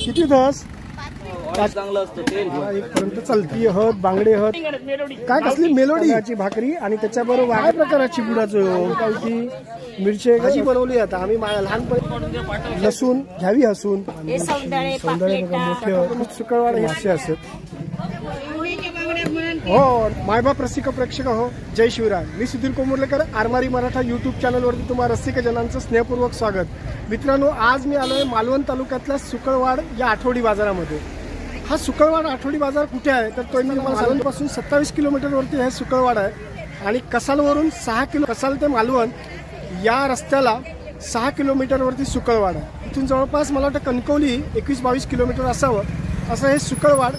किती तास चांगलं असतं ते एक पर्यंत चालती हत बांगडे हत काय कसली मेलोडीची भाकरी आणि त्याच्याबरोबर काय प्रकाराची बुडाचं कावती मिरची कशी बनवली आता आम्ही लहानपणी लसूण घ्यावी हसून सौंदर्य मोठे शुक्रवार हे असत हो मायबाप रसिक प्रेक्षक हो जय शिवराय मी सुधीर कोमुर्लेकर आरमारी मराठा यूट्यूब चॅनलवरती तुम्हाला रसिक जनांचं स्नेहपूर्वक स्वागत। मित्रांनो आज मी आलोय मालवण तालुक्यातल्या सुकळवाड या आठवडी बाजारामध्ये। हा सुकळवाड आठवडी बाजार कुठे आहे तर तो मालवणपासून 27 किलोमीटरवरती हे सुकळवाड आहे आणि कसालवरून 6 किलो कसाल ते मालवण या रस्त्याला 6 किलोमीटरवरती सुकळवाड आहे। इथून जवळपास मला वाटतं कणकवली 21-22 किलोमीटर असावं असं हे सुकळवाड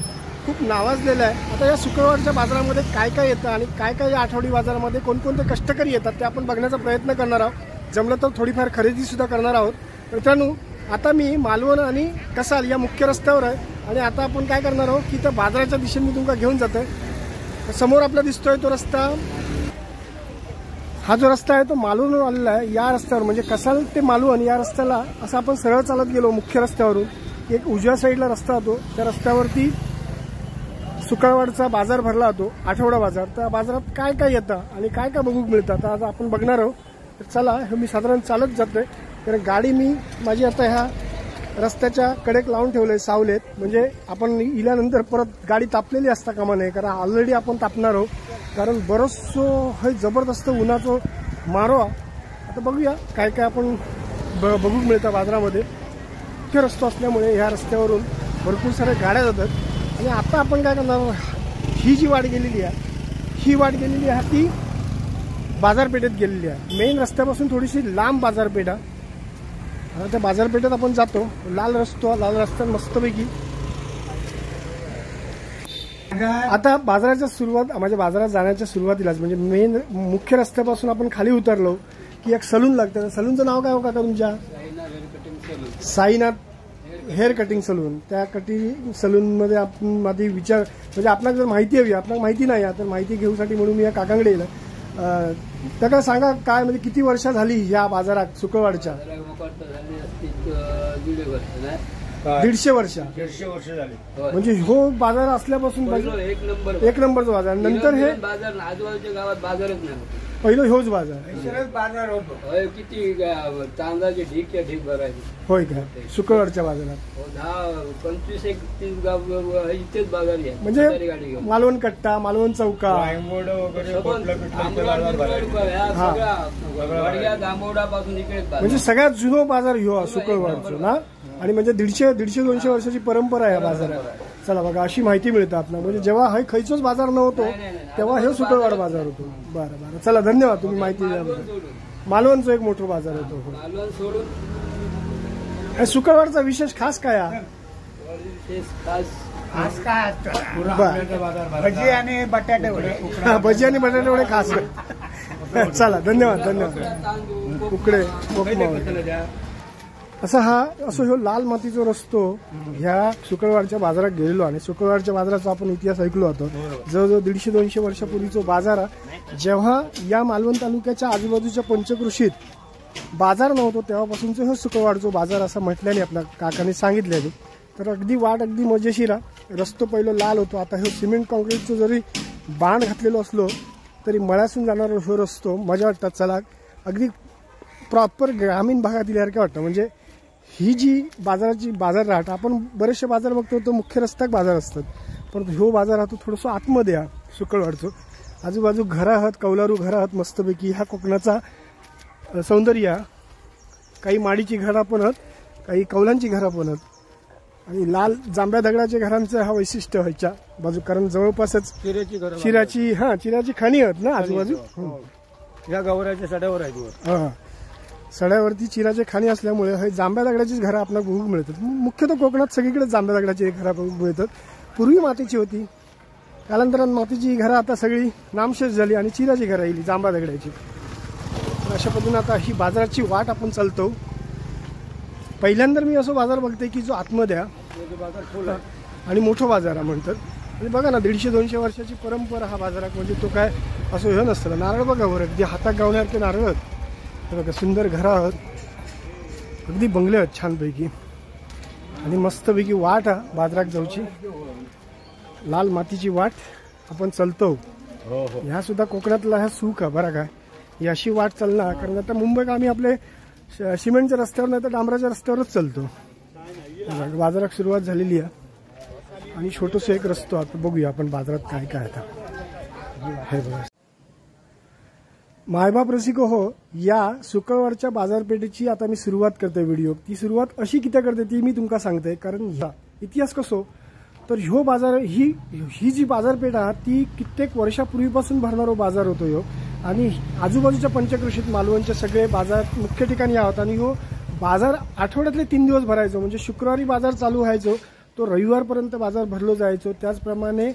खूप नावाजलेलं आहे। आता या शुक्रवारच्या बाजारामध्ये काय काय येतं आणि काय काय या आठवडी बाजारामध्ये कोणकोणते कष्टकरी येतात ते आपण बघण्याचा प्रयत्न करणार आहोत। जमलं तर थोडीफार खरेदी सुद्धा करणार आहोत। मित्रांनो आता मी मालवण आणि कसाल या मुख्य रस्त्यावर आहे आणि आता आपण काय करणार आहोत की त्या बाजाराच्या दिशेने मी तुमका घेऊन जातोय। समोर आपला दिसतोय तो रस्ता हा जो रस्ता आहे तो मालवणवरून आलेला आहे। या रस्त्यावर म्हणजे कसाल ते मालवण या रस्त्याला असं आपण सरळ चालत गेलो मुख्य रस्त्यावरून एक उजव्या साईडला रस्ता होतो त्या रस्त्यावरती सुकळवाडचा बाजार भरला होतो आठवडा बाजार। त्या बाजारात काय काय येतं आणि काय काय बघू मिळतं आज आपण बघणार आहोत। तर चला हे मी साधारण चालत जातोय कारण गाडी मी माझी आता ह्या रस्त्याच्या कडेक लावून ठेवले सावलेत म्हणजे आपण इल्यानंतर परत गाडी तापलेली असता कामा नये कारण ऑलरेडी आपण तापणार आहोत कारण बरंचसं हे जबरदस्त उन्हाचं मारो। आता बघूया काय काय आपण बघू मिळतं बाजारामध्ये। मुख्य रस्ता असल्यामुळे ह्या रस्त्यावरून भरपूर साऱ्या गाड्या जातात आणि आता आपण काय करणार ही जी वाट गेलेली आहे ती बाजारपेठेत गेलेली आहे। मेन रस्त्यापासून थोडीशी लांब बाजारपेठ आहे। आता त्या बाजारपेठेत आपण जातो लाल रस्ता मस्तपैकी। आता बाजाराच्या सुरुवात म्हणजे बाजारात जाण्याच्या सुरुवातीलाच म्हणजे मेन मुख्य रस्त्यापासून आपण खाली उतरलो की एक सलून लागतं। सलूनचं नाव काय हो काका तुमच्या? Sainath hair cutting saloon. त्या कटिंग सलूनमध्ये आपण आधी विचार म्हणजे आपल्याला जर माहिती हवी आपल्याला माहिती नाही तर माहिती घेऊसाठी म्हणून मी या काकांकडे येईल। त्याला सांगा काय म्हणजे किती वर्ष झाली या बाजारात सुकळवाडच्या? 150 वर्ष झाली म्हणजे हो बाजार असल्यापासून एक नंबरचा बाजार। नंतर हे बाजार आजूबाजूच्या गावात बाजारच नाही पहिलं ह्योच बाजार होतो किती तांदळाचे ढीक भरायचे होय का सुकळवाडच्या बाजारात 10-25-30 गाव इथेच बाजार म्हणजे मालवण कट्टा मालवण चौका म्हणजे सगळ्यात जुनो बाजार ह्यो सुकळवाडचा ना आणि म्हणजे 150-200 वर्षाची परंपरा आहे या बाजारात। चला बघा अशी माहिती मिळते आपल्याला म्हणजे जेव्हा हा खैचोच बाजार नव्हतो तेव्हा हे सुकळवाड बाजार होतो। बरं चला धन्यवाद तुम्ही माहिती दिल्याबद्दल। मालवणचा एक मोठा बाजार होतो। सुकळवाडचा विशेष खास काय भजी आणि बटाटे वडे भजी आणि बटाटे वडे खास चला धन्यवाद उकडे असं ह्यो लाल मातीचा रस्तो ह्या सुकळवाडच्या बाजारात गेलेलो आणि सुकळवाडच्या बाजाराचा आपण इतिहास ऐकलो होतो। जवळजवळ 150-200 वर्षापूर्वीचा बाजार जेव्हा या मालवण तालुक्याच्या आजूबाजूच्या पंचकृषीत बाजार नव्हतो तेव्हापासूनचं हे सुकळवाडचा बाजार असं म्हटल्याने आपल्या काकांनी सांगितलेले। तर अगदी मजेशीर रस्तो पहिलं लाल होतो आता हे सिमेंट कॉन्क्रीटचं जरी बाण घातलेलो असलो तरी मळ्यातून जाणारा हो रस्तो मजा वाटतात। चला अगदी प्रॉपर ग्रामीण भागातील यासारखं वाटतं म्हणजे ही जी बाजार राहत आपण बरेचसे बाजार बघतो तो मुख्य रस्त्यात बाजार असतात परंतु ह्यो बाजार हा तो थोडंसं आतमध्ये आहे सुकळवाडचं। आजूबाजू घरं आहेत कौलारू घरं आहेत मस्तपैकी ह्या कोकणाचा सौंदर्य। काही माडीची घरं पण आहेत काही कौलांची घरं पण आहेत आणि लाल जांभ्या दगडाच्या घरांचं हा वैशिष्ट्य व्हायच्या बाजू कारण जवळपासच चिराची खाणी आहेत ना आजूबाजू या गवऱ्याच्या सड्यावर आहे सड्यावरती चिराचे खाणी असल्यामुळे हे जांभ्या दगडाचीच घरं आपल्याला बघू मिळतात। मुख्यतः कोकणात सगळीकडे जांभ्या दगडाची घरं बघू मिळतात। पूर्वी मातीची होती कालांतरात मातीची घरं आता सगळी नामशेष झाली आणि चिराची घरं येईल जांभ्या दगडाची। अशा पद्धतीने आता ही बाजाराची वाट आपण चालतो। पहिल्यांदा मी असं बाजार बघते की जो आतमध्ये आणि मोठा बाजार म्हणतात आणि बघा ना 150-200 वर्षाची परंपरा हा बाजारात म्हणजे तो काय असं हे नसतं। नारळ बघा बरं अगदी हातात गावण्यासारखे नारळ आहेत बघा सुंदर घरं आहेत अगदी बंगले आहेत छानपैकी। आणि मस्तपैकी वाट हा बाजारात जाऊची, लाल मातीची वाट आपण चलतो. ह्या सुद्धा कोकणातला हा सुख आहे बरं काय. ही अशी वाट चालणार, कारण आता मुंबईत आम्ही आपले सिमेंटच्या रस्त्यावर नाही तर डांबराच्या रस्त्यावरच चालतो. बाजारात सुरुवात झालेली आहे आणि छोटंसं एक रस्तो आता बघूया आपण बाजारात काय काय आता. हे बघा मायबाप रसिको हो, या शुक्रवारच्या बाजारपेठेची आता मी सुरुवात करते व्हिडिओ. ती सुरुवात अशी कित्या करते ती मी तुमका सांगते, कारण ह्या इतिहास कसो तर ह्यो बाजार ही जी बाजारपेठ आहे ती कित्येक वर्षापूर्वीपासून भरणारा बाजार होतो ह्यो. आणि आजूबाजूच्या पंचक्रोशीत मालवणचे सगळे बाजार मुख्य ठिकाणी आहोत. आणि ह्यो बाजार आठवड्यातले 3 दिवस भरायचो, म्हणजे शुक्रवारी बाजार चालू व्हायचो तो रविवारपर्यंत बाजार भरलो जायचो. त्याचप्रमाणे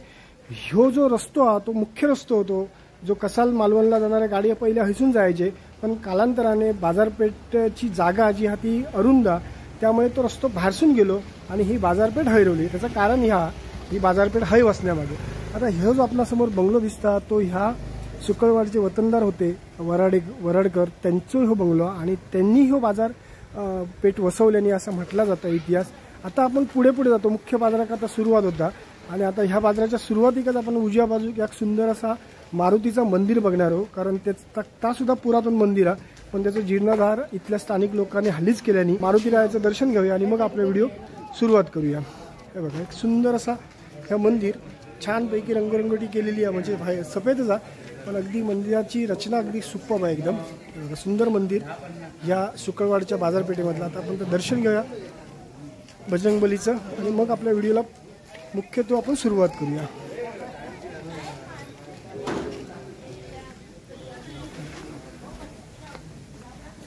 ह्यो जो रस्तो हा तो मुख्य रस्तो होतो, जो कसाल मालवणला जाणाऱ्या गाडी पहिल्या हसून जायचे, पण कालांतराने बाजारपेठची जागा जी हा ती अरुंद, त्यामुळे तो रस्तो भारसून गेलो आणि ही बाजारपेठ हैरवली. त्याचं कारण ही बाजारपेठ है वसण्यामागे. आता ह्यो जो आपल्यासमोर बंगलो दिसता तो ह्या शुक्रवारचे वतनदार होते वरडकर, त्यांचो हो बंगलो आणि त्यांनी हो बाजार पेठ वसवल्याने असं म्हटलं जातं इतिहास. आता आपण पुढे जातो. मुख्य बाजारात आता सुरुवात होता आणि आता ह्या बाजाराच्या सुरुवातीकच आपण उजव्या बाजूक एक सुंदर असा मारुतीचं मंदिर बघणार आहोत, कारण त्या सुद्धा पुरातन मंदिर आहे, पण त्याचं जीर्णोद्धार इथल्या स्थानिक लोकांनी हल्लीच केल्याने मारुती रायाचं दर्शन घेऊया आणि मग आपला व्हिडिओ सुरुवात करूया. हे बघा एक सुंदर असा हे मंदिर छानपैकी रंगरंगोटी केलेली आहे, म्हणजे सफेदच आहे पण अगदी मंदिराची रचना अगदी सुप्पब आहे एकदम. सुंदर मंदिर या शुक्रवारच्या बाजारपेठेमधलं. आता आपण दर्शन घेऊया बजरंगबलीचं आणि मग आपल्या व्हिडिओला मुख्यत्वे आपण सुरुवात करूया.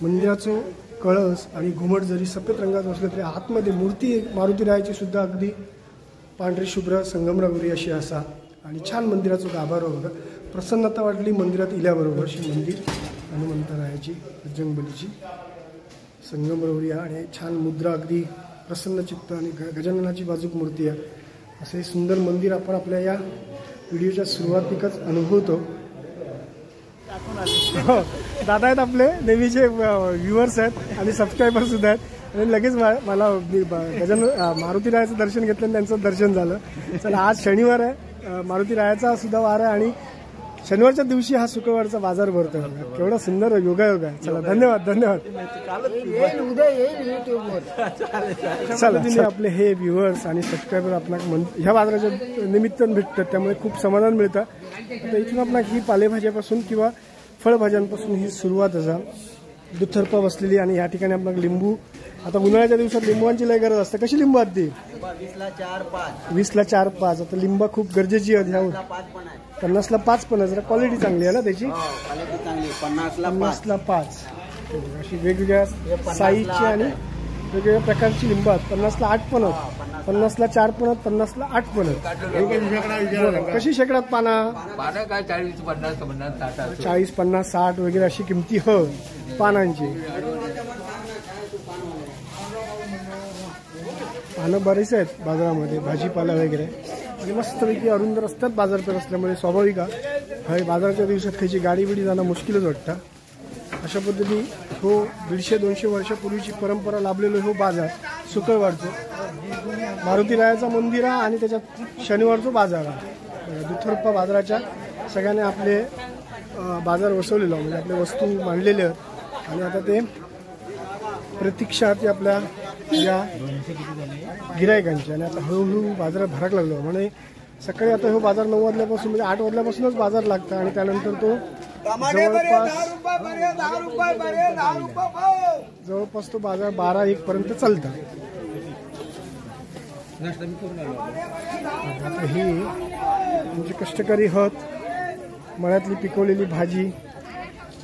मंदिराचं कळस आणि घुमट जरी सफेद रंगाचं असलं तरी आतमध्ये मूर्ती मारुती रायाची सुद्धा अगदी पांढरी शुभ्र संगमरवरी अशी असा. आणि छान मंदिराचं गाभार बघा, प्रसन्नता वाटली मंदिरात इल्याबरोबर. अशी मंदिर हनुमंत रायाची बजरंगबलीची संगमरवरी आणि छान मुद्रा, अगदी प्रसन्न चित्त आणि गजाननाची बाजूक मूर्ती आहे. असे सुंदर मंदिर आपण आपल्या या व्हिडिओच्या सुरुवातीकच अनुभवतो. दादा आहेत आपले नेहमीचे व्ह्युअर्स आहेत आणि सबस्क्रायबर सुद्धा आहेत आणि लगेच मला मारुती रायाचं दर्शन घेतलं आणि त्यांचं दर्शन झालं. चला आज शनिवार आहे, मारुती रायाचा सुद्धा वार आहे आणि शनिवारच्या दिवशी हा शुक्रवारचा बाजार भरतो. केवढा सुंदर योगायोग आहे. चला धन्यवाद. चला आपले हे व्ह्युअर्स आणि सबस्क्रायबर आपल्याला ह्या बाजाराच्या निमित्तानं भेटतात, त्यामुळे खूप समाधान मिळतं. आता इथून आपला ही पालेभाज्यापासून किंवा फळभाज्यांपासून ही सुरुवात असा दुथरपा बसलेली. आणि या ठिकाणी आपल्याला लिंबू, आता उन्हाळ्याच्या दिवसात लिंबूंची लय गरज असते. कशी लिंबू आहेत ती? 20ला 4-5. आता लिंबा खूप गरजेची आहेत. ह्या 50ला 5 पण जरा क्वालिटी चांगली आहे ना त्याची. 50ला 5 अशी वेगवेगळ्या साईजची आणि वेगवेगळ्या प्रकारची लिंबू आहेत. 50ला 8 पण आहेत, 50ला 4 पण आहेत, 50ला 8 पण आहेत. कशी शेकड्यात पाना? काय 40-50 40-50-60 वगैरे अशी किमती हो पानांची. पानं बरेच आहेत बाजारामध्ये, भाजीपाला वगैरे. आणि मस्तपैकी अरुंद रस्त्यात बाजारपेठ असल्यामुळे स्वाभाविक आहे बाजाराच्या दिवसात त्याची गाडी बिडी जाणं मुश्किलच वाटतं. अशा पद्धती हो 150-200 वर्षापूर्वीची परंपरा लाभलेलो हो बाजार शुक्रवारचं मारुती रायाचा मंदिर आहे आणि त्याच्यात शनिवारचं बाजार आहे. दुथरप्पा बाजाराच्या सगळ्यांनी आपले बाजार वसवलेलो, म्हणजे आपले वस्तू मांडलेले आहेत आणि आता ते प्रतीक्षा ती आपल्या या गिरायकांची. आणि आता हळूहळू बाजारात भराक लागलो. म्हणजे सकाळी आता हो बाजार 9 वाजल्यापासून म्हणजे 8 वाजल्यापासूनच बाजार लागतं आणि त्यानंतर तो जवळपास तो बाजार 12-1 पर्यंत चालतात. आता ही म्हणजे कष्टकरी हत, मळ्यातली पिकवलेली भाजी,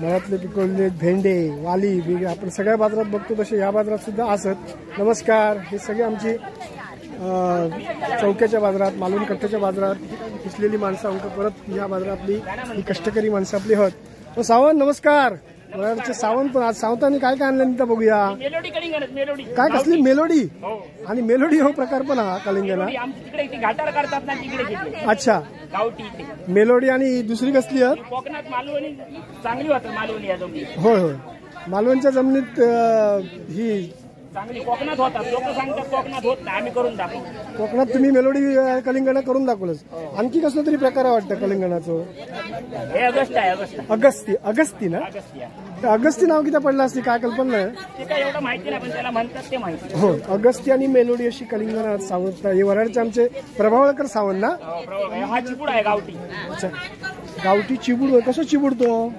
मळ्यातले पिकवलेले भेंडे, वाली वेगळे आपण सगळ्या बाजारात बघतो तसे या बाजारात सुद्धा असत. नमस्कार. हे सगळे आमची चौक्याच्या बाजारात, मालवण कट्ट्याच्या बाजारात पिसलेली माणसं आमचं परत या बाजारातली ही कष्टकरी माणसं आपली हत. तो सावंत नमस्कार. वयाचे सावंत पण आज सावंतांनी काय काय आणलं तिथं बघूया. काय कसली मेलोडी आणि मेलोडी हो प्रकार पण हा कलिंगला. अच्छा मेलोडी आणि दुसरी कसली होय होय मालवणच्या जमिनीत ही चांगली कोकणात होतात, लोक सांगतात कोकणात होत नाही, आम्ही करून दाखवू. कोकणात तुम्ही मेलोडी कलिंगण करून दाखवलंच. आणखी कसलं तरी प्रकार वाटतं कलिंगणाचं. हे अगस्त आहे, अगस्त अगस्ती ना. अगस्तिया. तर अगस्ती नाव किती पडलं असते काय कल्पना नाही. ते काय एवढं माहिती नाही, पण त्याला म्हणतात ते माहिती. हो, अगस्ती आणि मेलोडी अशी कलिंगणात सावंत. हे वराडचे आमचे प्रभावळकर सावंत ना. हा चिपूड आहे गावठी. अच्छा, गावठी चिबूड. कसं चिबूडतो.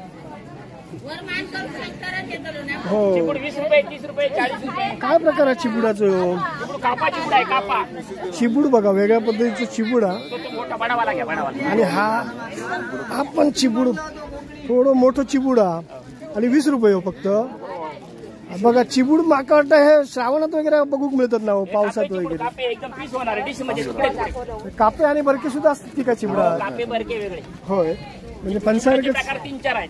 हो, चिपूड 20 रुपये, 30 रुपये, 40 रुपये. काय प्रकार आहे चिबुडाचं. चिपूड कापा चिपूड आहे, कापा. चिबूड बघा, वेगळ्या पद्धतीचं चिबूड हा. तो मोठा बडावाला घ्या, बडावाला. आणि हा पण चिबूड थोडं मोठं चिबूड हा. आणि 20 रुपये हो फक्त. बघा चिबूड माका वाटतं हे श्रावणात वगैरे बघूक मिळतात ना, पावसात वगैरे. कापे एकदम पीस होणार डिश मध्ये तुकडे. कापे आणि बरके सुद्धा असतात की का चिबडा. कापे बरके वेगळे. होय, म्हणजे फणसासारखे प्रकार 3-4 आहेत.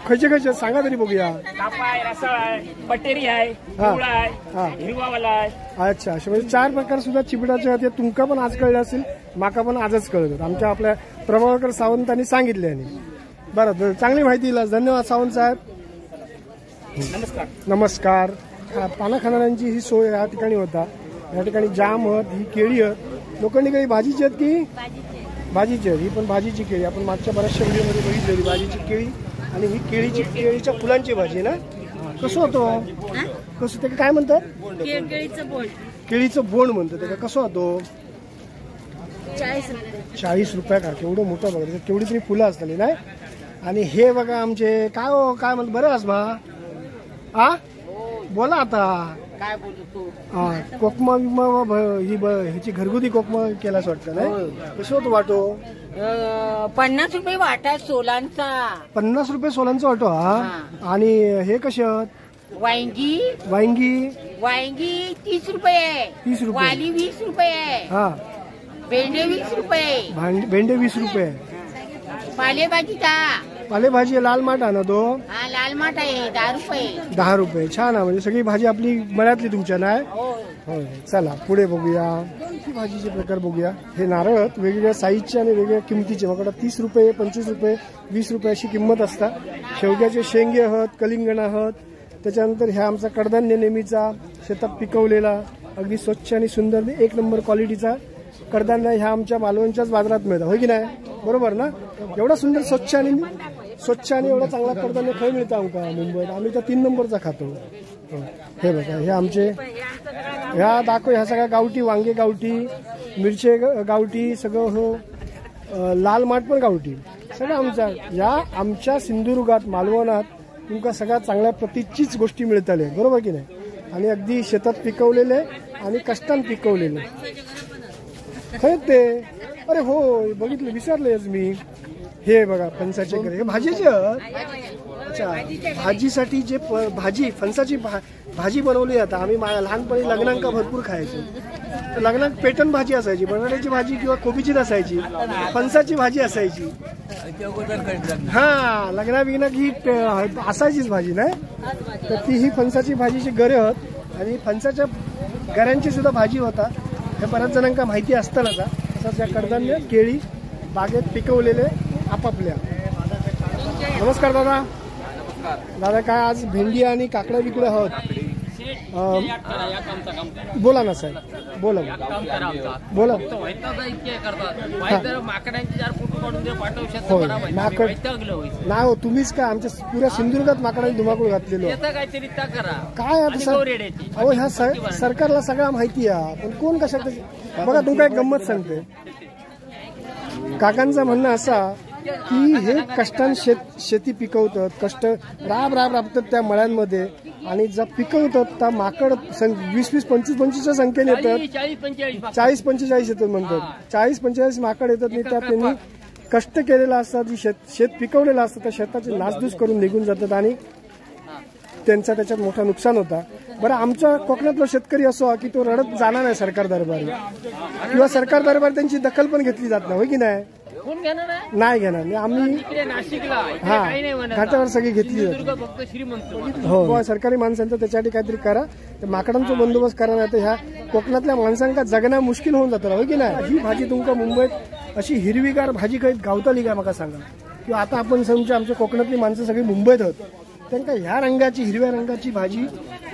खयचे सांगा तरी बघूया. कापा आहे, रसाळ आहे, पटेरी आहे, पिवळा आहे, हिरवावाला आहे. अच्छा, असे म्हणजे 4 प्रकार सुद्धा चिबडाचे आहेत. तुमका पण आज कळले असेल, माका पण आजच कळत. आमच्या आपल्या प्रभावकर सावंतांनी सांगितले. आणि बरं, चांगली माहिती दिला, धन्यवाद सावंत साहेब. नमस्कार. नमस्कार. पाना खाणाऱ्यांची ही सोय या ठिकाणी होता. या ठिकाणी जाम आहेत, ही केळी आहेत. लोखंडी केळी भाजीची आहेत की भाजीची आहेत. ही पण भाजीची केळी आपण मागच्या बऱ्याचशा व्हिडिओमध्ये बघितलेली भाजीची केळी. आणि ही केळीच्या फुलांची भाजी ना. कसं होतो, कसं ते काय म्हणतात. केळीचं बोंड म्हणतात त्याला. कसं होतो. 40 रुपये का. केवढं मोठं बघा, केवढी तरी फुलं असताली नाही. आणि हे बघा आमचे काय हो, काय म्हणतात. बरं आस बा. बोला आता. काय बोलतो तू. कोकमा ही ह्याची घरगुती कोकमा केलाच वाटतं नाही. कसं होतं वाटो. 50 रुपये वाटा सोलांचा. 50 रुपये सोलांचा वाटो हा. आणि हे कसे आहेत. वांगी 30 रुपये. 30 रुपये. वाली 20 रुपये. हा. भेंडे 20 रुपये. भेंडे 20 रुपये. पालेभाजी लाल माठ आहे ना तो. हा, लाल माठ आहे 10 रुपये. 10 रुपये. छान आहे, म्हणजे सगळी भाजी आपली मळ्यातली तुमच्या नाही. होय. चला पुढे बघूया, भाजीचे प्रकार बघूया. हे नारळ वेगवेगळ्या साईजचे आणि वेगवेगळ्या किमतीचे. बघा 30 रुपये, 25 रुपये, 20 रुपये अशी किंमत असतात. शेवग्याचे शेंगे आहात, कलिंगण आहात. त्याच्यानंतर ह्या आमचा कडधान्य नेहमीचा शेतात पिकवलेला अगदी स्वच्छ आणि सुंदर 1 नंबर क्वालिटीचा कडधान्य ह्या आमच्या मालवणच्याच बाजारात मिळतं. होय की नाही. बरोबर ना. एवढा सुंदर स्वच्छ आणि एवढा चांगला कडधान्य खाऊ मिळतं आमका मुंबईत. आम्ही तर 3 नंबरचा खातो. हे बघा, हे आमचे ह्या सगळ्या गावठी. वांगे गावठी, मिरचे गावठी, सगळं हो. लाल माठ पण गावठी. सगळं आमच्या या आमच्या सिंधुदुर्गात मालवणात तुमका सगळ्या चांगल्या प्रतीचीच गोष्टी मिळताले. बरोबर की नाही. आणि अगदी शेतात पिकवलेले आणि कष्टान पिकवलेले खरंच ते. अरे हो, बघितलं, विसरलेच मी. हे बघा फणसाचे करे, हे भाजीचे. अच्छा, भाजीसाठी जे फणसाची भाजी बनवली जाते. आम्ही लहानपणी लग्नांका भरपूर खायचो. तर लग्नात पेटण भाजी असायची, बटाट्याची भाजी किंवा कोबीचीच असायची, फणसाची भाजी असायची. हा, लग्ना बिग्ना ही असायचीच भाजी नाही. तर ती ही फणसाची भाजीची गरे होत. आणि फणसाच्या गऱ्यांची सुद्धा भाजी होता. हे बऱ्याच जणांना माहिती असतानाच. तसंच या कडधान्य केळी बागेत पिकवलेले आपापल्या. नमस्कार दादा. दादा काय आज भेंडी आणि काकडा विकले आहोत. बोला ना साहेब, बोला बोला. नाही हो, तुम्हीच काय आमच्या पुऱ्या सिंधुदुर्गात माकडाने धुमाकूळ घातलेलो. काय आता अहो, ह्या सरकारला सगळा माहिती आहे, पण कोण कशा. बघा तुमका एक गंमत सांगते. काकांचं म्हणणं असा की हे कष्टान शेती पिकवतात, कष्ट राबतात त्या मळ्यांमध्ये. आणि जर पिकवतात तर माकड 20-20, 25-25च्या संख्येने येतात. 40-45 येतात म्हणतात. 40-45 माकड येतात. नाही त्यात त्यांनी कष्ट केलेला असतात, जी शेत पिकवलेलं असतं त्या शेताची नासधूस करून निघून जातात आणि त्यांचा त्याच्यात मोठा नुकसान होता. बरं, आमच्या कोकणातला शेतकरी असो की तो रडत जाणार नाही सरकार दरबारी, किंवा सरकार दरबार त्यांची दखल पण घेतली जात नाही. होय की नाही. नाही घेणार. आम्ही घाटावर सगळी घेतली जाते. हो, सरकारी माणसांचं त्याच्यासाठी काहीतरी करा. माकडांचा बंदोबस्त करा, नाही तर ह्या कोकणातल्या माणसांका जगणं मुश्किल होऊन जातं. होय की नाही. ही भाजी तुमका मुंबईत अशी हिरवीगार भाजी काही गावताली का मला सांगा. किंवा आता आपण समजा आमच्या कोकणातली माणसं सगळी मुंबईत आहेत. त्यांना ह्या रंगाची हिरव्या रंगाची भाजी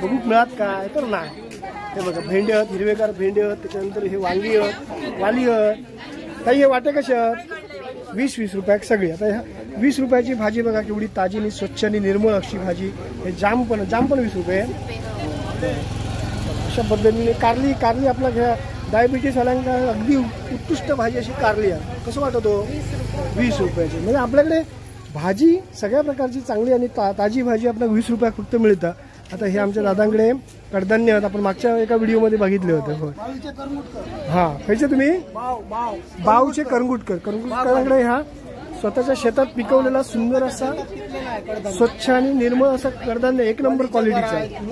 बघूक मिळत काय तर नाही. हे बघा भेंडे आहेत, हिरवेगार भेंडे आहेत, त्याच्यानंतर हे वांगी आहेत, वाली आहेत. ताई हे वाटे कसे आहेत? 20-20 रुपयाक सगळी. आता ह्या 20 रुपयाची भाजी बघा केवढी ताजी आणि स्वच्छ आणि निर्मळ अशी भाजी. हे जाम पण 20 रुपये. अशा पद्धतीने कारली आपला घ्या डायबिटीस आल्यांका अगदी उत्कृष्ट भाजी अशी कारली आहे. कसं वाटतो? 20 रुपयाची. म्हणजे आपल्याकडे भाजी सगळ्या प्रकारची चांगली आणि ताजी भाजी आपल्याला 20 रुपयात फक्त मिळतं. आता हे आमच्या दादांकडे कडधान्य आहेत, आपण मागच्या एका व्हिडिओमध्ये बघितले होते. हो हां, खायचे तुम्ही बावचे करंगुटकरांकडे ह्या स्वतःच्या शेतात पिकवलेला सुंदर असा स्वच्छ आणि निर्मळ असा कडधान्य एक नंबर क्वालिटीचा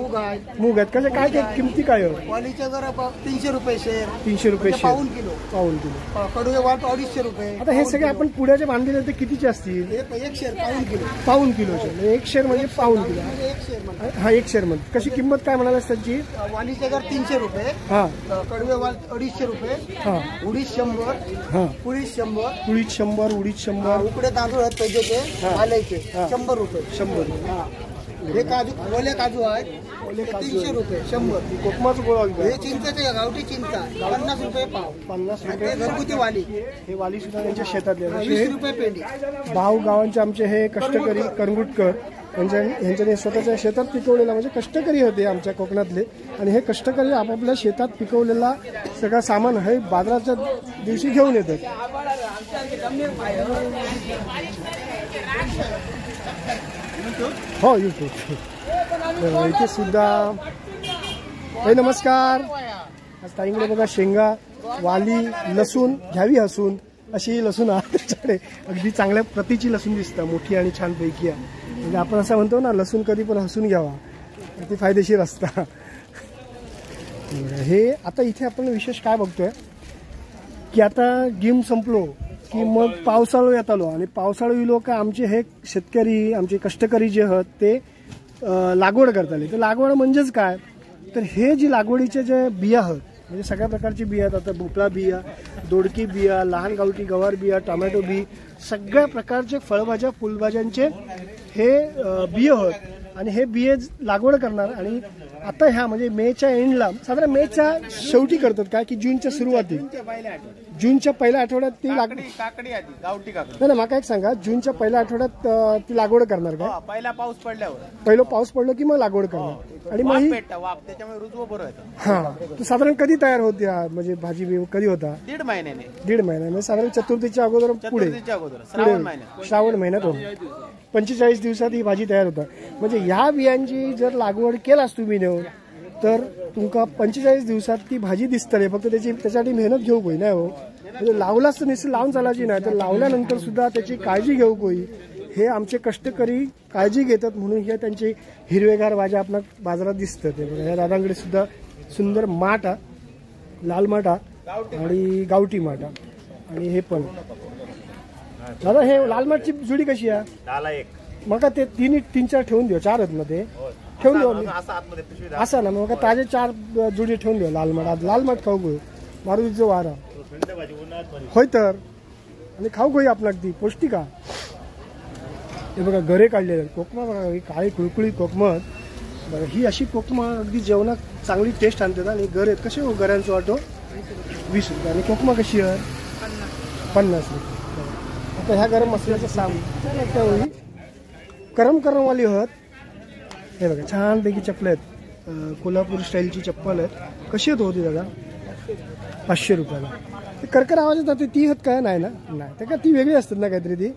मूग आहेत. कसे काय किमती काय आहे? वालीच्या जरा 300 रुपये शेर, 300 रुपये शेर, पाऊण किलो. कडूचे वाल 250 रुपये. आता हे सगळे आपण पुण्याचे बांधलेले ते कितीचे असतील? एक शेर पाऊण किलोचे. एक शेर म्हणजे पाऊण किलो. एक शेर हा, एक शेर मध्ये कशी किंमत काय म्हणालास त्याची? वालीच्या घर 300 रुपये, हा, कडवे वाल 250 रुपये, हा, उडीद 100, हा, कुळीद 100, कुळीत 100, उडीद 100, उकडे तांदूळ आहेत पाहिजे ते आल्याचे 100 रुपये. 100. हे काजू ओले काजू आहेत 300 रुपये 100. कोकमाचं गोळा हे चिंचेचे गावठी चिंचा 50 रुपये पाव. 50 आणि रुपये. ते घरगुती वाली हे वाली सुद्धा त्यांच्या शेतातले 20 रुपये पेंडी. भाऊ गावांचे आमचे हे कष्टकरी करंगुटकर यांच्याने स्वतःच्या शेतात पिकवलेला म्हणजे कष्टकरी होते आमच्या कोकणातले. आणि हे कष्टकरी आपापल्या शेतात पिकवलेला सगळा सामान हे बाजाराच्या दिवशी घेऊन येतात. हो युट्यूब इथे सुद्धा. हे नमस्कार. आज ताईंकडे बघा शेंगा, वाली, लसूण घ्यावी हसून अशी लसूण आहे त्याच्याकडे. अगदी चांगल्या प्रतीची लसूण दिसतं, मोठी आणि छानपैकी आहे. म्हणजे आपण असं म्हणतो ना, लसूण कधी पण हसून घ्यावा, ते फायदेशीर असतं. हे आता इथे आपण विशेष काय बघतोय की आता गिम संपलो की मग पावसाळो येत आलो. आणि पावसाळो येलो का आमचे हे शेतकरी, आमचे कष्टकरी जे आहेत ते लागवड करताले. तर लागवड म्हणजेच काय, तर हे जी लागवडीचे जे बिया आहेत म्हणजे सगळ्या प्रकारची बिया आहेत. आता भोपळा बिया, दोडकी बिया, लहान गावठी गवार बिया, टोमॅटो बी, सगळ्या प्रकारचे फळभाज्या फुलभाज्यांचे हे बिये आहेत. आणि हे बिये लागवड करणार. आणि आता ह्या म्हणजे मेच्या एंडला, साधारण मेच्या शेवटी करतात काय की जूनच्या सुरुवाती, जूनच्या पहिल्या आठवड्यात ती लागवड. नाही मला एक सांगा, जूनच्या पहिल्या आठवड्यात ती लागवड करणार का? पहिला पाऊस पडल्यावर, पहिलं पाऊस पडलं की मग लागवड करणार. आणि मग त्याच्यामुळे रुजवं बरं येतं. हा, साधारण कधी तयार होते म्हणजे भाजी कधी होता? 1.5 महिन्याने. 1.5 महिन्याने साधारण चतुर्थीच्या अगोदर पुढे श्रावण महिन्यात हो 45 दिवसात ही भाजी तयार होता. म्हणजे ह्या बियांची जर लागवड केलास तुम्ही नेऊन तर तुमका 45 दिवसात ती भाजी दिसतले. फक्त त्याच्यासाठी मेहनत घेऊ कोई नाही हो. म्हणजे लावलाच तर नुसतं लावून चालायची नाही, तर लावल्यानंतर सुद्धा त्याची काळजी घेऊ कोई. हे आमचे कष्टकरी काळजी घेतात म्हणून हे त्यांची हिरवेगार भाज्या आपल्या बाजारात दिसतात. ते बघा या दादांकडे सुद्धा सुंदर माठ, लाल माठा आणि गावठी माठा. आणि हे पण दादा हे लाल माठची जुडी कशी आहे? मग ते 3-4 ठेवून देऊ. 4 आहेत मध्ये ठेवून देऊ असं ना. मग ताजे 4 जुडी ठेवून देऊ. लाल माठ, लाल माठ खाऊ गो मारुतीचं वारा होय तर. आणि खाऊ गो आपला अगदी पौष्टिक आहे. हे बघा गरे काढलेले कोकमा बघा, ही काळी कुळकुळी कोकमत बघा. ही अशी कोकमा अगदी जेवणात चांगली टेस्ट आणतात. आणि गरे कसे हो गऱ्यांचं वाटो 20 रुपये. आणि कोकमा कशी आहे? 50 रुपये. आता ह्या गरम मसाल्याचं सामान करमवाली होत. हे बघा छानपैकी चप्पल आहेत, कोल्हापूर स्टाईलची चप्पल आहेत. कशी आहेत होती दादा? 500 रुपयाला. ते करकर आवाज येतात ती आहेत काय? नाही ना, नाही ते का ती वेगळी असतात ना काहीतरी ती.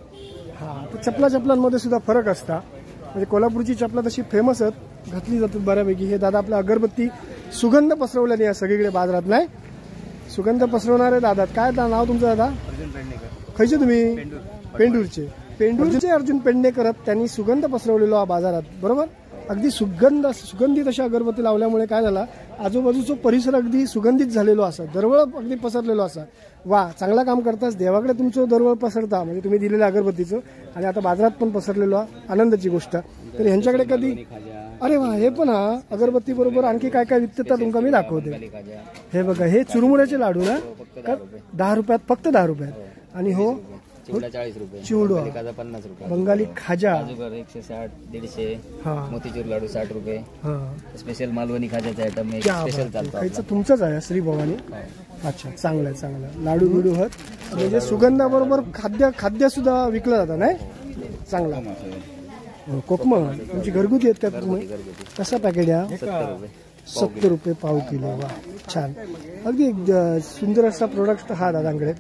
हां, तर चप्पलांमध्ये सुद्धा फरक असता. म्हणजे कोल्हापूरची चप्पला तशी फेमस आहेत, घातली जातात बऱ्यापैकी. हे दादा आपल्या अगरबत्ती सुगंध पसरवल्याने या सगळीकडे बाजारात. नाही सुगंध पसरवणारे दादा. काय नाव तुमचं दादा? खायचे तुम्ही? पेंडूरचे अर्जुन पेडणेकर. त्यांनी सुगंध पसरवलेलो हा बाजारात. बरोबर. अगदी सुगंधित अशा अगरबत्ती लावल्यामुळे काय झाला, आजूबाजूचा परिसर अगदी सुगंधित झालेलो असा, दरवळ अगदी पसरलेलो असा. वा, चांगला काम करताच. देवाकडे तुमचं दरवळ पसरता म्हणजे तुम्ही दिलेल्या अगरबत्तीचं. आणि आता बाजारात पण पसरलेलो आनंदाची गोष्ट. तर ह्यांच्याकडे कधी अरे वा, हे पण हा अगरबत्ती बरोबर आणखी काय काय विकतात तुमका मी दाखवते. हे बघा हे चुरमुऱ्याचे लाडू ना, 10 रुपयात, फक्त 10 रुपयात. आणि हो चिवडा 40 रुपये, चिवडा खाजा 50 रुपये, बंगाली खाजा काजूगर 160 150, हा मोतीचूर लाडू 60 रुपये, हा स्पेशल मालवणी खाज्याचा आयटम एक क्या स्पेशल बात चालतो आहे. आपला. खायचं तुमचंच आहे श्री भवानी. अच्छा चांगलं आहे चांगलं आहे. लाडू बिडू आहेत म्हणजे सुगंधाबरोबर खाद्य सुद्धा विकलं जातं नाही. चांगला कोकम तुमची घरगुती आहेत का तुम्ही? कसा पॅकेट आहे? 70 रुपये 70 रुपये पाव किलो. वा छान अगदी सुंदर असा प्रोडक्ट हा दादांकडे.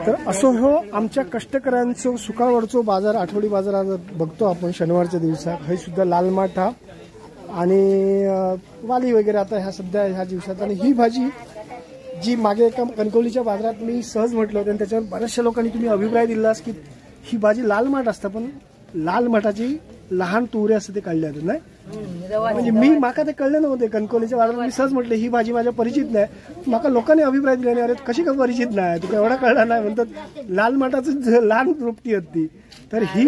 तर असो हो आमच्या कष्टकऱ्यांचं सुकाळवडचो बाजार आठवडी बाजार बघतो आपण शनिवारच्या दिवसात. हे सुद्धा लाल माठा आणि वाली वगैरे आता ह्या सध्या ह्या दिवसात. आणि ही भाजी जी मागे एका कणकवलीच्या बाजारात मी सहज म्हटलं होतं आणि त्याच्यावर बऱ्याचशा लोकांनी तुम्ही अभिप्राय दिलास की ही भाजी लाल माठ असतं, पण लाल माठाची लहान तुरे असते ते काढले जातात नाही. म्हणजे मी माका ते कळले नव्हते कणकवलीच्या बाजारात. मी सहज म्हटलं ही भाजी माझ्या परिचित नाही. माका लोकांनी अभिप्राय दिला नाही, अरे कशी का परिचित नाही तुला एवढा कळला नाही म्हणतात. लाल माठाचं लहान रोपटी होती. तर ही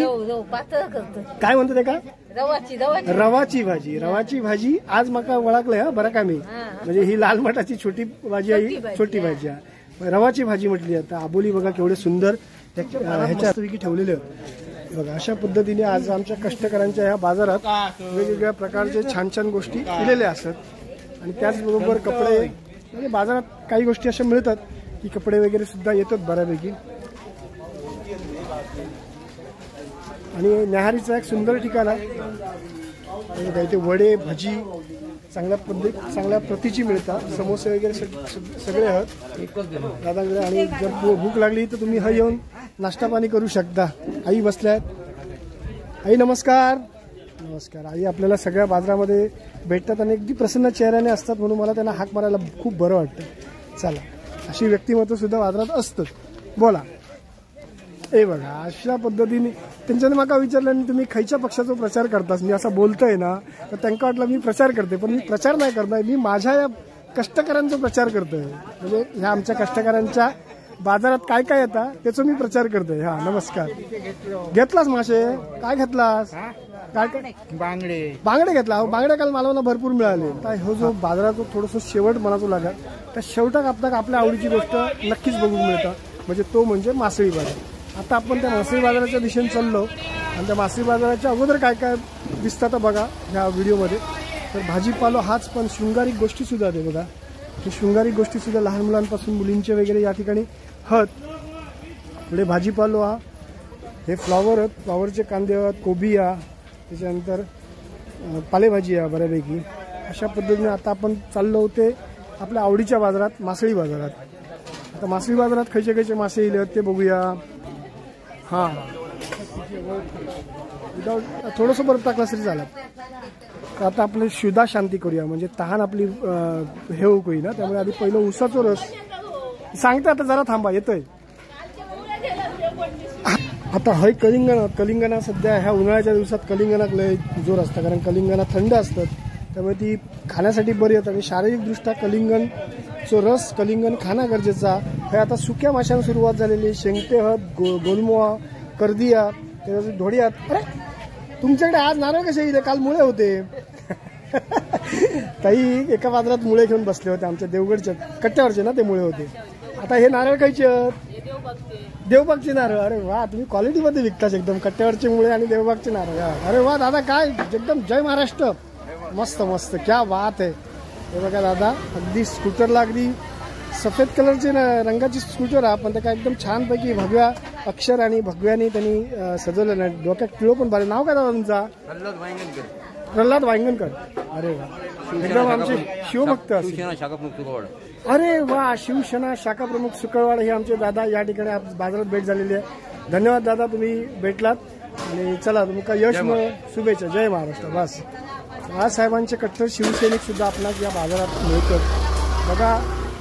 काय म्हणतात ते का रवाची भाजी. रवाची भाजी आज माका ओळखलंय हा बरं का मी. म्हणजे ही लाल माठाची छोटी भाजी आहे, छोटी भाजी आहे रवाची भाजी म्हटली. आता आबोली बघा केवढे सुंदर ह्याच्या ठेवलेले बघा. अशा पद्धतीने आज आमच्या कष्टकऱ्यांच्या ह्या बाजारात वेगवेगळ्या प्रकारचे छान छान गोष्टी दिलेल्या असतात. आणि त्याचबरोबर कपडे म्हणजे बाजारात काही गोष्टी अशा मिळतात की कपडे वगैरे सुद्धा येतात बऱ्यापैकी. आणि न्याहारीचं एक सुंदर ठिकाण आहे. इथे वडे भजी चांगल्या प्रतीची मिळतात. समोसे वगैरे सगळे आहेत दादाकडे. आणि जर भूक लागली तर तुम्ही हा येऊन नाश्ता पाणी करू शकता. आई बसल्यात. आई नमस्कार. नमस्कार. आई आपल्याला सगळ्या बाजारामध्ये भेटतात आणि अगदी प्रसन्न चेहऱ्याने असतात म्हणून मला त्यांना हाक मारायला खूप बरं वाटतं. चला अशी व्यक्तिमत्व सुद्धा बाजारात असतं. बोला. ए बघा अशा पद्धतीने त्यांच्याने मला विचारलं आणि तुम्ही खयच्या पक्षाचा प्रचार करतास. मी असं बोलतोय ना तर त्यांना वाटलं मी प्रचार करते, पण मी प्रचार नाही करणार. मी माझ्या या कष्टकऱ्यांचा प्रचार करतोय. म्हणजे ह्या आमच्या कष्टकऱ्यांच्या बाजारात काय काय येतात त्याचा मी प्रचार करतोय. हा नमस्कार. घेतलास मासे? काय घेतलास? काय काय बांगडे घेतला. बांगडे काल मालवणला भरपूर मिळाले. तर हो जो बाजाराचा थोडंसं शेवट म्हणायचो लागत त्या शेवटाक आपल्या आवडीची गोष्ट नक्कीच बघून मिळतं. म्हणजे तो म्हणजे मासळी बाजार. आता आपण त्या मासळी बाजाराच्या दिशेने चाललो आणि त्या मासळी बाजाराच्या अगोदर काय काय दिसतात बघा ह्या व्हिडिओमध्ये. तर भाजीपालो हाच पण शृंगारिक गोष्टी सुद्धा आहे बघा. हे शृंगारिक गोष्टी सुद्धा लहान मुलांपासून मुलींचे वगैरे या ठिकाणी हत. पुढे भाजीपालो हा हे फ्लॉवर आहेत. फ्लॉवरचे कांदे आहेत, कोबी आहे, त्याच्यानंतर पालेभाजी आहे बऱ्यापैकी. अशा पद्धतीने आता आपण चाललो होते आपल्या आवडीच्या बाजारात मासळी बाजारात. आता मासळी बाजारात खयचे मासे येले आहेत ते बघूया. हां विदाउट थोडंसं बरं टाकलं तरी झालं. तर आता आपली शुद्धा शांती करूया म्हणजे तहान आपली हे होई ना. त्यामुळे आधी पहिलं उसाचा रस सांगते. आता जरा थांबा येतोय. आता हय कलिंगणा सध्या ह्या उन्हाळ्याच्या दिवसात कलिंगणात लय जोर असतं कारण कलिंगणा थंड असतात. त्यामुळे ती खाण्यासाठी बरी येतात. आणि शारीरिकदृष्ट्या कलिंगणचं रस कलिंगण खाणं गरजेचा हे. आता सुक्या माशांना सुरुवात झालेली. शेंगटे हत, गोलमोहा, कर्दिया, त्याच्यात धोडी आहेत. अरे तुमच्याकडे आज नारळ कसे येईल? काल मुळे होते. ताई एका बाजारात मुळे घेऊन बसले होते आमच्या देवगडच्या कट्ट्यावरचे ना ते मुळे होते. आता हे नारळ खायचे देवबागचे नारळ. अरे वा तुम्ही क्वालिटीमध्ये विकताच एकदम. कट्ट्यावरचे मुळे आणि देवबागचे नारळ. अरे वा दादा काय एकदम जय महाराष्ट्र. मस्त मस्त क्या बात आहे. हे बघा दादा अगदी स्कूटरला अगदी सफेद कलरचे रंगाची स्कूटर आहे पण त्या काय एकदम छानपैकी भगव्या अक्षर आणि भगव्याने त्यांनी सजवलं नाही. डोक्यात टिळो पण भारी. नाव काय दादा तुमचा? प्रल्हाद वांगणकर. अरे वा एकदम आमचे शिवभक्त. अरे वा शिवसेना शाखा प्रमुख सुकळवाड हे आमचे दादा या ठिकाणी बाजारात भेट झालेली आहे. धन्यवाद दादा तुम्ही भेटलात. आणि चला तुमका यश शुभेच्छा. जय महाराष्ट्र. बस बाळासाहेबांचे कट्टर शिवसैनिक सुद्धा आपणास या बाजारात मिळतात बघा.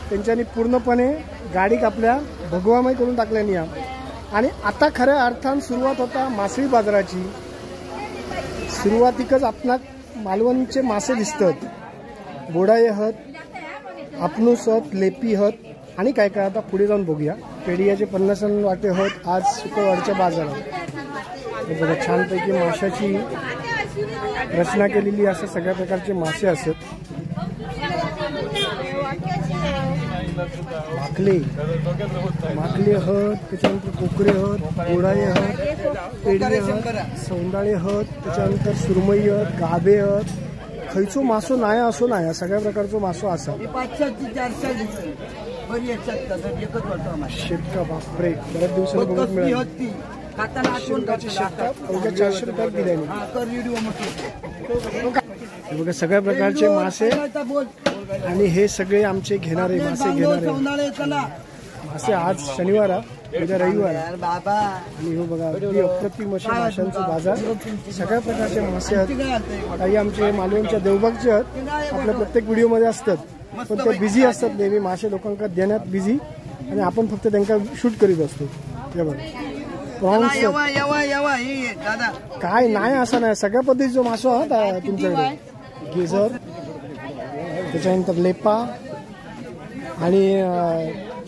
त्यांच्यानी पूर्णपणे गाडी आपल्या भगवामय करून टाकल्यानी. आणि आता खऱ्या अर्थान सुरुवात होता मासळी बाजाराची. सुरुवातीकच आपणाक मालवणचे मासे दिसतात. बोडाये हत, आपणूस हत, लेपी हत आणि काय काय आता पुढे जाऊन बघूया. पेडियाचे 50 वाटे हत आज शुक्रवारच्या बाजारात. बघा छानपैकी माशाची रचना केलेली अशा सगळ्या प्रकारचे मासे असतात. भाकले भाकले हत, त्याच्यानंतर कोकरे हत, गोडाळे हत, पेडणे हत, सौंदाळे हत, त्याच्यानंतर सुरमई हत, गाभे हत. खयचो मासो नाही असो नाही, सगळ्या प्रकारचो मासो असा. शेपका बापरे, बऱ्याच दिवसांनी बघत मिळाली. शेपकाची शेपका अवघ्या 400 रुपयात दिल्या. बघा सगळ्या प्रकारचे मासे, आणि हे सगळे आमचे घेणारे मासे घेणारे मासे. आज शनिवार उद्या रविवार, आणि हो बघा अगदी अप्रतिम असे माशांचे बाजार. सगळ्या प्रकारचे मासे आहेत. काही आमचे मालवणच्या देवबागचे आहेत, आपल्या प्रत्येक व्हिडिओमध्ये असतात, पण ते बिझी असतात नेहमी, मासे लोकांना देण्यात बिझी, आणि आपण फक्त त्यांना शूट करीत असतो. हे बघा प्रॉन्स काय नाही असं नाही, सगळ्या पद्धतीचा मासो आहात तुमच्याकडे. गेझर, त्याच्यानंतर लेपा, आणि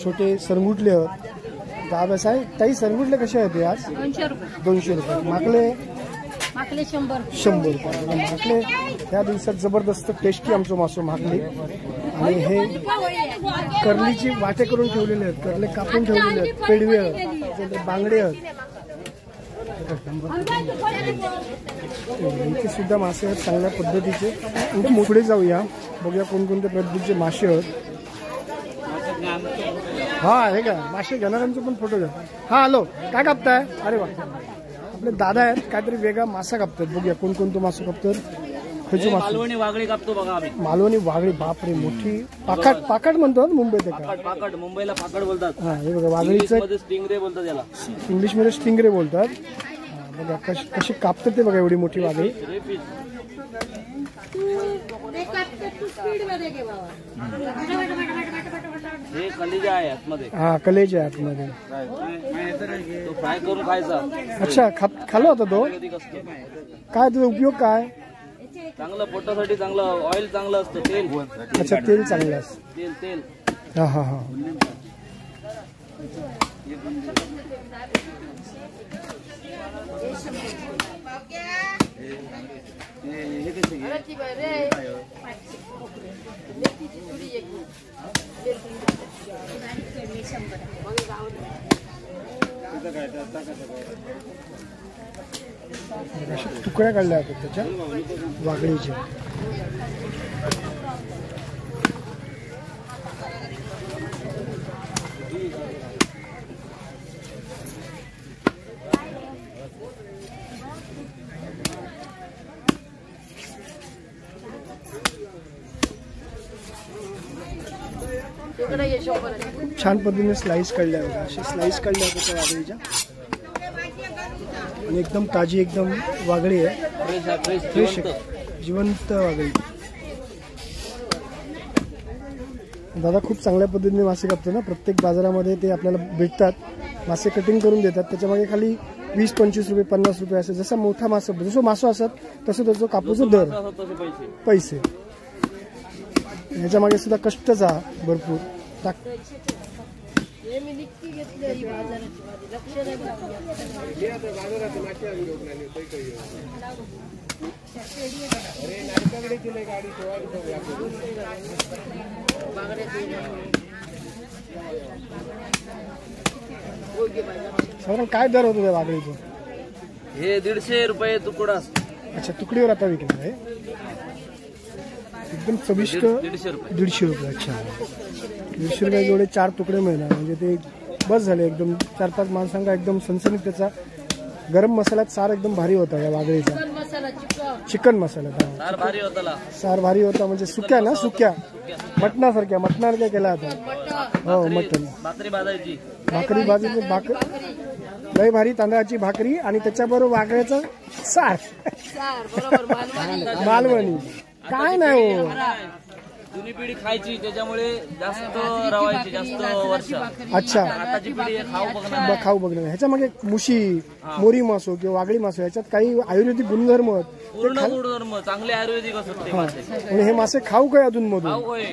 छोटे सरंगुटले आहेत. दाबस आहे ताई, सरंगुटले कसे आहेत आज? 200 रुपये. माकले 100 रुपये. माकले या दिवसात जबरदस्त टेस्टी आमचं मासो माकले. आणि हे कर्लीची वाटे करून ठेवलेले आहेत, कर्ले कापून ठेवलेले आहेत, पेडवे आहेत, बांगडे आहेत. इथे सुद्धा मासे आहेत चांगल्या पद्धतीचे. पुढे जाऊया, बघूया कोणकोणत्या पद्धतीचे मासे आहेत. हा हे का मासे घेणाऱ्यांचे पण फोटो घ्या. हा हॅलो, काय कापताय? अरे वा, आपले दादा आहेत, काहीतरी वेगळा मासा कापतात. बघूया कोणकोणतो मासा कापतात. मालवणी वागळी कापतो बघा आम्ही. मालवणी वागळी बापरे, मोठी पाकाट. पाकाट म्हणतो मुंबईत का? पाकाट, मुंबईला पाकाट बोलतात. हा हे बघा वागळीचं स्टिंगरे बोलतात याला, इंग्लिश मध्ये स्टिंगरे बोलतात. बघा कशी कापतात ते बघा, एवढी मोठी वागळी. हे कलेजा आहे आतमध्ये. हा कलेजा आहे आतमध्ये. तो फ्राय करून खायचा. अच्छा, खाल्ला होता तो? काय त्याचा उपयोग काय? चांगलं पोटासाठी चांगलं, ऑइल चांगलं असतं, तेल. अच्छा, तेल चांगलं असतं. तेल तेल हा हा हा. तुकड्या काढल्या होत्या त्याच्या वागळीच्या. छान पद्धतीने स्लाइस काढल्या होत्या, अशा स्लाइस काढल्या होत्या त्या वागळीच्या. आणि एकदम ताजी एकदम वागळी आहे, फ्रेश जिवंत वागळी. दादा खूप चांगल्या पद्धतीने मासे कापते ना. प्रत्येक बाजारामध्ये ते आपल्याला भेटतात, मासे कटिंग करून देतात. त्याच्यामागे खाली 20-25 रुपये 50 रुपये असे, जसा मोठा मासा जसं मासो असत तसं त्याचं कापूचं दर पैसे. ह्याच्यामागे सुद्धा कष्टचा भरपूर. साधारण काय दर होतो त्या वागळीचा? हे 150 रुपये तुकडा. अच्छा, तुकडीवर आता विकणार आहे. एकदम चविष्ट 150 रुपये. अच्छा, 150 रुपये जेवढे 4 तुकडे मिळणार म्हणजे ते बस झाले. एकदम 4-5 माणसांना एकदम सनसनीत. त्याचा गरम मसाल्यात सार एकदम भारी होता या वागळीचा. चिकन मसाला सार भारी होता. म्हणजे सुक्या ना, सुक्या मटणासारख्या केला होता. हो, मटण भाकरी भाजायची, लय भारी तांदळाची भाकरी, आणि त्याच्याबरोबर वागळ्याचं सार. मालवणी काय नाही हो, जुनी पिढी खायची त्याच्यामुळे जास्त रवायची, जास्त वर्ष. अच्छा, आताची पिढी खाऊ बघणार. ह्याच्या मागे मुशी, मोरी मासो किंवा वागळी मासो, ह्याच्यात काही आयुर्वेदिक गुणधर्म आहेत. पूर्ण गुणधर्म चांगले आयुर्वेदिक असतात आणि हे मासे खाऊ काय अजून मधून? होय,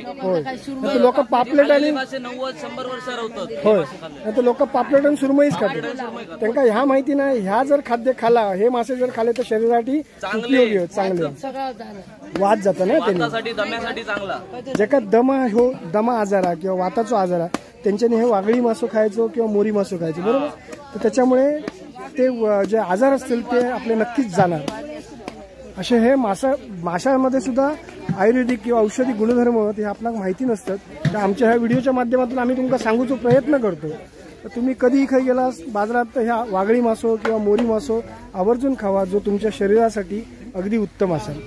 लोक पापलेट आणि 90-100 वर्ष राहतात. होय, नाही लोक पापलेट आणि सुरमईच खातात. त्यांना ह्या माहिती नाही. ह्या जर खाद्य खाला, हे मासे जर खाले तर शरीरासाठी उपयोगी चांगले. वात जाता ना त्यांनी वातासाठी दम्यासाठी चांगला. जेका दमा आजार आहे किंवा वाताचो आजार आहे त्यांच्यानी हे वागळी मासो खायचो किंवा मोरी मासो खायचो बरोबर. तर त्याच्यामुळे ते जे आजार असतील ते आपले नक्कीच जाणार. असे हे माशांमध्ये सुद्धा आयुर्वेदिक किंवा औषधी गुणधर्म हे आपल्याला माहिती नसतात. तर आमच्या ह्या व्हिडिओच्या माध्यमातून आम्ही तुमका सांगूचो प्रयत्न करतो. तर तुम्ही कधीही खाई गेलास बाजारात तर ह्या वागळी मासो किंवा मोरी मासो आवर्जून खावा, जो तुमच्या शरीरासाठी अगदी उत्तम असेल.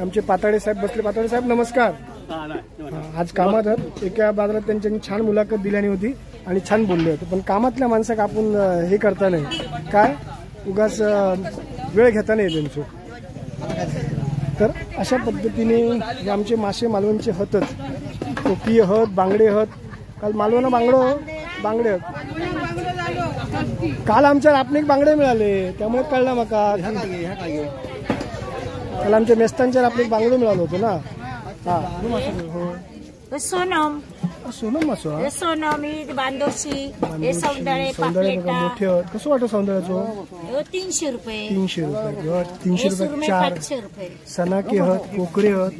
आमचे पाताडे साहेब बसले. पाताडे साहेब नमस्कार. आज कामात आहात. एका बाजारात त्यांच्यानी छान मुलाखत दिल्यानी होती आणि छान बोलले होते. पण कामातल्या माणसाक आपण हे करता नाही काय उगाच वेळ घेता नाही त्यांचो. तर अशा पद्धतीने आमचे मासे मालवणचे हतच. कोकी हत, बांगडे हत. काल मालवण बांगडे काल आमच्या रापणीक बांगडे मिळाले त्यामुळे कळलं माका. काल आमच्या मेस्तांच्या रापणीक बांगडे मिळालो होतो ना. हा सोनम मासो सोनम बांदोशी सौंदळे मोठे कसं वाटतं सौंदर्याचो 300 रुपये 300 रुपये 300 रुपये 4 सनाके हत, कोकरे हत.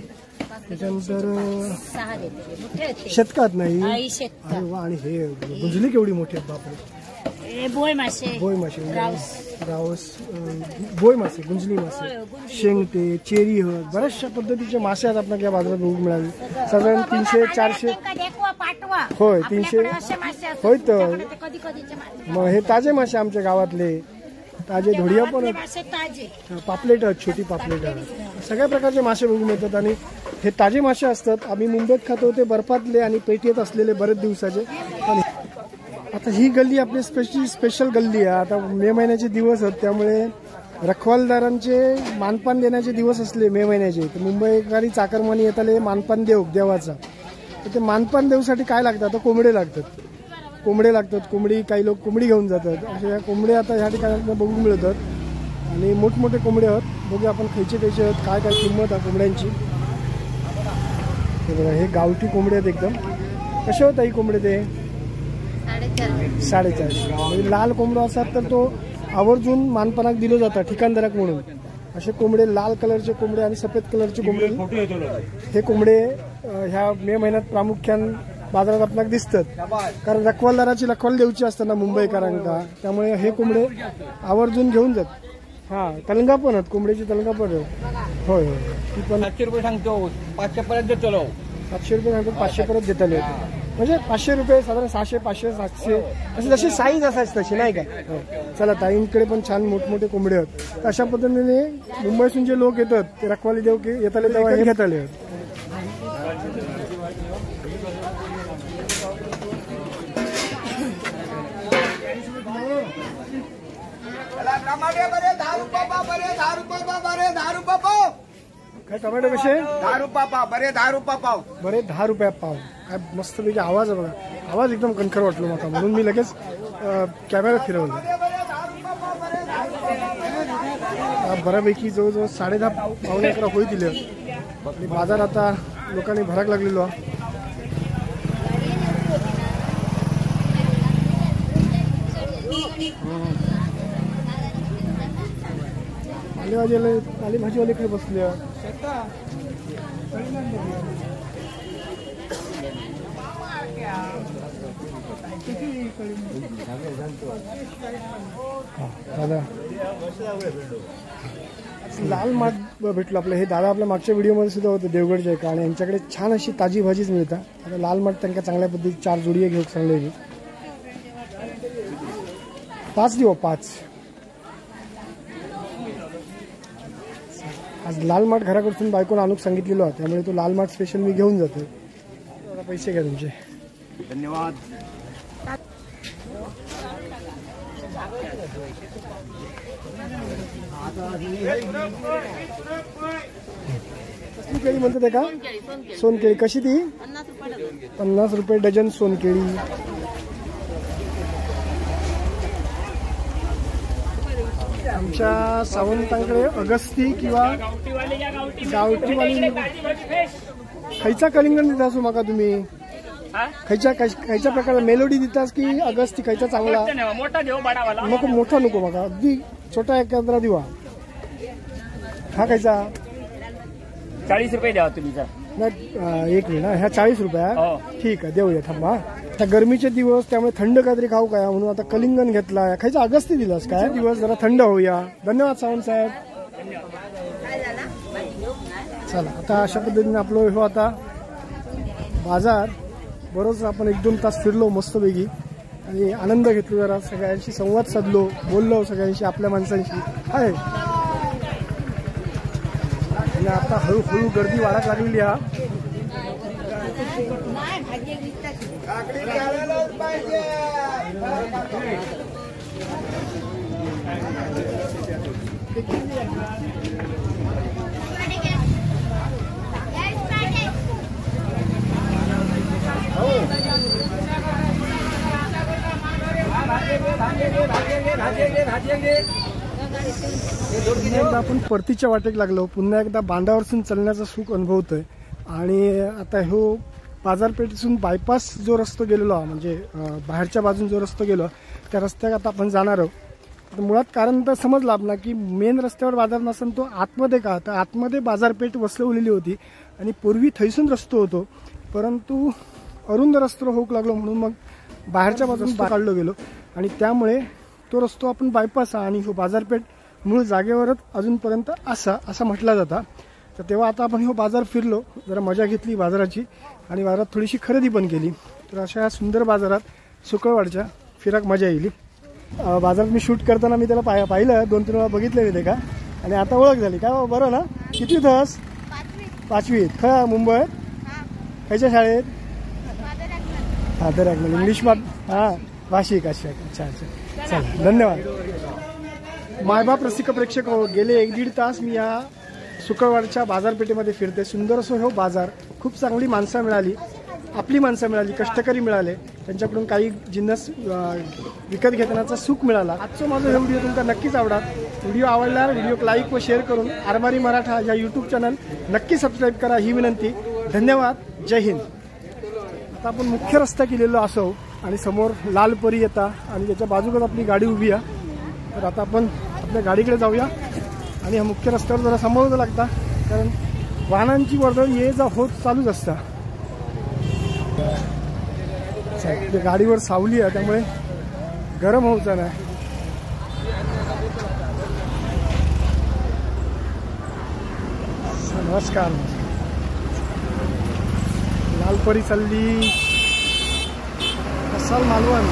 त्याच्यानंतर शतकात नाही. अरे वा. आणि हे गुंजली केवढी मोठी आहेत बापरे. बोय मासे रावस बोय मासे, गुंजली मासे, शेंगटे, चेरी हत. बऱ्याचशा पद्धतीचे मासे आहेत आपल्याला या बाजारात बघू मिळाले. साधारण 300-400 होय 300 होय. तर मग हे ताजे मासे आमच्या गावातले ताजे धोडिया पण पापलेट आहेत, छोटी पापलेट आहेत. सगळ्या प्रकारचे मासे बघू मिळतात आणि हे ताजे मासे असतात. आम्ही मुंबईत खातो ते बर्फातले आणि पेटीत असलेले बरेच दिवसाचे. आणि आता ही गल्ली आपली स्पेशल गल्ली आहे. आता मे महिन्याचे दिवस आहेत त्यामुळे रखवालदारांचे मानपान देण्याचे दिवस असले मे महिन्याचे. तर मुंबईकरी चाकरमानी येताले मानपान देवाचा. तर ते मानपान देऊसाठी काय लागतं आता कोंबडे लागतात. कोंबडी काही लोक कोंबडी घेऊन जातात. अशा कोंबडे आता ह्या ठिकाणी बघू मिळतात आणि मोठमोठे कोंबडे आहेत. बघूया आपण खायचे आहेत, काय किंमत आहे कोंबड्यांची. हे बघा हे गावठी कोंबडे आहेत एकदम. कसे होत ही कोंबडे ते 450. म्हणजे लाल कोंबडा असतात तर तो आवर्जून मानपानाक दिलो जातात ठिकाणदाराक म्हणून. असे कोंबडे लाल कलरचे कोंबडे आणि सफेद कलरचे कोंबडे हे कोंबडे ह्या मे महिन्यात प्रामुख्याने बाजारात आपल्याला दिसतात. कारण रखवालदाराची रखवाल देऊची असतात ना मुंबईकरांका. त्यामुळे हे कोंबडे आवर्जून घेऊन जात. हा तलंगा पण आहेत कोंबड्याची तलंगा पण होय होय. ती पण 700 रुपये सांगतो 500 पर्यंत देतो. 700 रुपये सांगतो 500 परत देता येईल. म्हणजे 500 रुपये साधारण 600, 500, 700 अशी जशी साईज असायची तशी नाही काय. चला ताईंकडे पण छान मोठमोठे कोंबडे आहेत. तर अशा पद्धतीने मुंबईतून जे लोक येतात ते रखवाली देव की येताले तेव्हा हे घेता येईल. काय टोमॅटो कसे 10 रुपये पाव. बरे 10 रुपये पाव. बरे 10 रुपये पाव. काय मस्त पैकी आवाज आहे बघा. आवाज एकदम कणखर वाटलो मला म्हणून मी लगेच कॅमेरा फिरवला. बऱ्यापैकी जवळजवळ 10:30-11 होई दिले आणि बाजार आता लोकांनी भराक लागलेलो. भाजीवाल्याकडे बसले. दादा लाल माठ भेटलो आपलं. हे दादा आपल्या मागच्या व्हिडिओमध्ये सुद्धा होते देवगडच्या एका आणि यांच्याकडे छान अशी ताजी भाजीच मिळतात. आता लाल माठ त्यांना चांगल्या पद्धती 4 जोडी घेऊन चांगले 5 देऊ 5. आज लाल माठ घराकडून बायकोला आणून सांगितलेलो त्यामुळे तो लाल माठ स्पेशल मी घेऊन जातो. पैसे घ्या तुमचे. धन्यवाद. कसली केळी म्हणतात का सोनकेळी. कशी ती 50 रुपये डझन सोनकेळी. आमच्या सावंतांकडे अगस्ती किंवा गावठीवाली खयचा कलिंगड दिता असो माका तुम्ही. खयच्या प्रकारे मेलोडी दितास की अगस्ती खयचा चांगला. नको मोठा नको माका अगदी छोटा एखादा दिवा. हा खयचा 40 रुपये द्यावा तुम्ही जर. नाही एक मिनिट, ह्या 40 रुपये. हो. ठीक आहे, देऊया. थांबा. आता गरमीचे दिवस, त्यामुळे थंड काहीतरी खाऊ काय म्हणून आता कलिंगण घेतला. खायचा अगस्ती दिलास काय? दिवस जरा थंड होऊया. धन्यवाद सावंत साहेब. चला, आता अशा पद्धतीने आपलं हो आता बाजार बरोच आपण 1-2 तास फिरलो मस्तपैकी आणि आनंद घेतलो, जरा सगळ्यांशी संवाद साधलो, बोललो सगळ्यांशी, आपल्या माणसांशी आहे. आणि आता हळूहळू गर्दी वाढत लागलेली आहे. पुन्हा एकदा आपण परतीच्या वाटेक लागलो, पुन्हा एकदा बांधावरसून चालण्याचं सुख अनुभवतोय. आणि आता हो बाजारपेठेतून बायपास जो रस्ता गेलेलो, म्हणजे बाहेरच्या बाजून जो रस्ता गेलो, त्या रस्त्यात आता आपण जाणार आहोत. मुळात कारण तर समजलं आपला की मेन रस्त्यावर बाजार नसून तो आतमध्ये का, तर आतमध्ये बाजारपेठ वसवलेली होती आणि पूर्वी थैसून रस्तो होतो, परंतु अरुंद रस्तो होऊ लागलो म्हणून मग बाहेरच्या बाजून काढलो गेलो आणि त्यामुळे तो रस्तो आपण बायपास आणि हो बाजारपेठ मूळ जागेवरच अजूनपर्यंत असा म्हटला जाता. तर तेव्हा आता आपण हो बाजार फिरलो, जरा मजा घेतली बाजाराची आणि बाजारात थोडीशी खरेदी पण केली. तर अशा सुंदर बाजारात शुक्रवारच्या फिराक मजा येईल. बाजारात मी शूट करताना मी त्याला पाहिलं, 2-3 वेळा बघितले ते का, आणि आता ओळख झाली काय. बरं ना? किती होतस? 5वीत. खा मुंबईत खायच्या शाळेत? फादर इंग्लिश मा. हां, भाषिक. अच्छा अच्छा अच्छा. चला, धन्यवाद. मायबाप रसिक प्रेक्षक हो, गेले 1-1.5 तास मी या शुक्रवारच्या बाजारपेठेमध्ये फिरते. सुंदर असो हो बाजार, खूप चांगली माणसं मिळाली, आपली माणसं मिळाली, कष्टकरी मिळाले, त्यांच्याकडून काही जिन्नस विकत घेण्याचा सुख मिळाला. आजचा माझा हा व्हिडिओ तुमका नक्कीच आवडला. व्हिडिओ आवडल्यावर व्हिडिओ लाईक व शेअर करून आरमारी मराठा या यूट्यूब चॅनल नक्की सबस्क्राईब करा ही विनंती. धन्यवाद. जय हिंद. आता आपण मुख्य रस्ता केलेलो असो आणि समोर लाल परी येता आणि त्याच्या बाजूकडे आपली गाडी उभी आहे. तर आता आपण आपल्या गाडीकडे जाऊया आणि हा मुख्य रस्त्यावर जरा सांभाळावं लागता, कारण वाहनांची वर्दळ ये जा होत चालूच असता. गाडीवर सावली आहे त्यामुळे गरम होऊचा नाही. नमस्कार. लालपरी चालली कसाल मालवण.